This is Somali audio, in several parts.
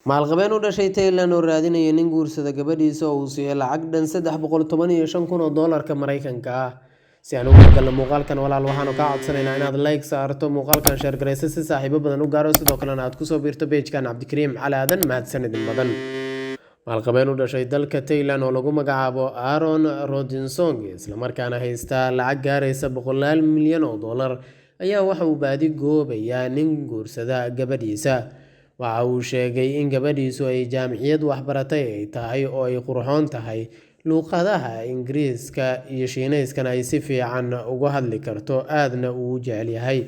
Maalqabeen u dhashay Thailand oo raadinaya nin guursada gabadhiisa oo uu siiyay lacag dhan $315,000 Mareykanka ah. Si aan ugu galno muuqaalkan walaal waxaanu kaa codsanaynaa inaad like saarto muuqaalkan share gareyso si saaxiibo badan u gaaro sidoo kalena aad kusoo biirto page-kan Cabdikariim Cali Aadan mahadsanidin badan. Maalqabeen u dhashay dalka Thailand oo lagu magacaabo Aaron Rodinsong isla markaana haysta lacag gaaraysa $100 milyan ayaa waxa uu baadi goobayaa nin guursada gabadhiisa. Waxa uu sheegay in gabadhiisu ay jaamacad waxbaratay ay tahay oo ay qurxoon tahay, luqadaha Ingiriiska iyo Shiinayskana ay si fiican uga hadli karto, aadna uu u jecel yahay.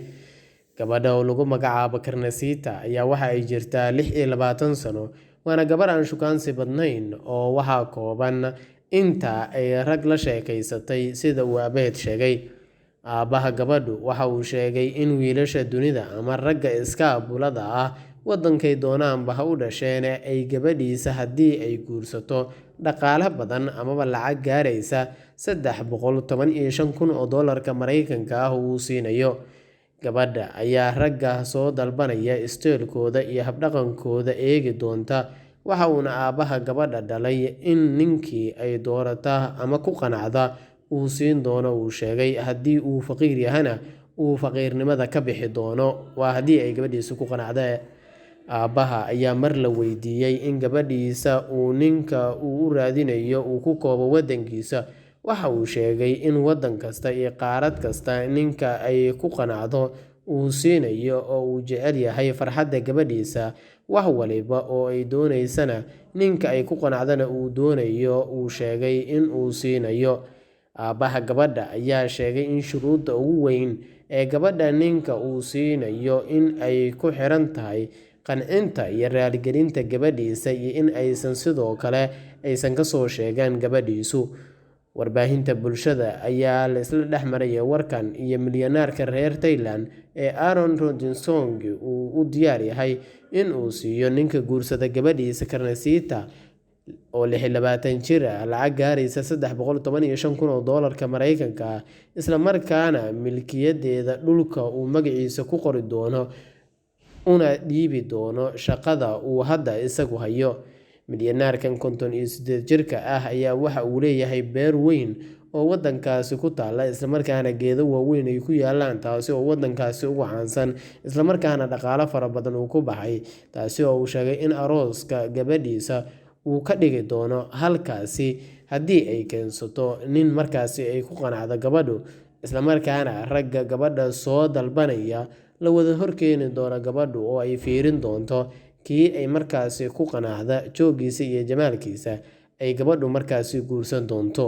Gabadha oo lagu magacaabo Karnasita ayaa waxa ay jirtaa 26 sano, waana gabar aan shukaansi badnayn oo waxaa kooban inta ay rag la sheekaysatay sida uu aabaheed sheegay. Aabaha gabadhu waxa uu sheegay in wiilasha dunida ama ragga iska bulada ah wadankay doonaanba ha u dhasheen ay gabadhiisa haddii ay guursato dhaqaale badan amaba lacag gaaraysa $315,000 Mareykanka ah uu siinayo. Gabadha ayaa ragga soo dalbanaya isteelkooda iyo habdhaqankooda eegi doonta, waxa uuna aabaha gabadha dhalay in ninkii ay doorata ama ku qanacda uu siin doono. Uu sheegay haddii uu faqiir yahana uu faqiirnimada ka bixi doono, waa haddii ay gabadhiisu ku qanacda. Aabaha ayaa mar la weydiiyay in gabadhiisa uu ninka u raadinayo uu ku koobo wadankiisa. Waxa uu sheegay in wadan kasta iyo qaarad kasta ninka ay ku qanacdo uu siinayo oo uu jecel yahay farxadda gabadhiisa, wax waliba oo ay doonaysana ninka ay ku qanacdana uu doonayo. Uu sheegay in uu siinayo. Aabaha gabadha ayaa sheegay in shuruudda ugu weyn ee gabadha ninka uu siinayo in ay ku xiran tahay qancinta iyo raaligelinta gabadhiisa iyo in aysan sidoo kale aysan ka soo sheegan gabadhiisu. Warbaahinta bulshada ayaa la isla dhex marayay warkan iyo milyaneerka reer Thailand ee Aaron Rodinsong uu u diyaar yahay in uu siiyo ninka guursada gabadhiisa Karnasita oo 26 jir ah lacag gaaraysa $315,000 Mareykanka ah, isla markaana milkiyadeeda dhulka uu magaciisa ku qori doono una dhiibi doono shaqada uu hadda isagu hayo. Milyaneerkan 58 jirka ah ayaa waxa uu leeyahay beer weyn oo wadankaasi ku taalla, isla markaana geedo waaweyn ay ku yaalaan, taasi oo wadankaasi ugu caansan, isla markaana dhaqaale fara badan uu ku baxay. Taasi oo uu sheegay in arooska gabadhiisa uu ka dhigi doono halkaasi haddii ay keensato nin markaasi ay ku qanacdo gabadhu, isla markaana ragga gabadha soo dalbanaya la wada horkeeni doono gabadhu oo ay fiirin doonto kii ay markaasi ku qanacda jooggiisa iyo jamaalkiisa ay gabadhu markaasi guursan doonto.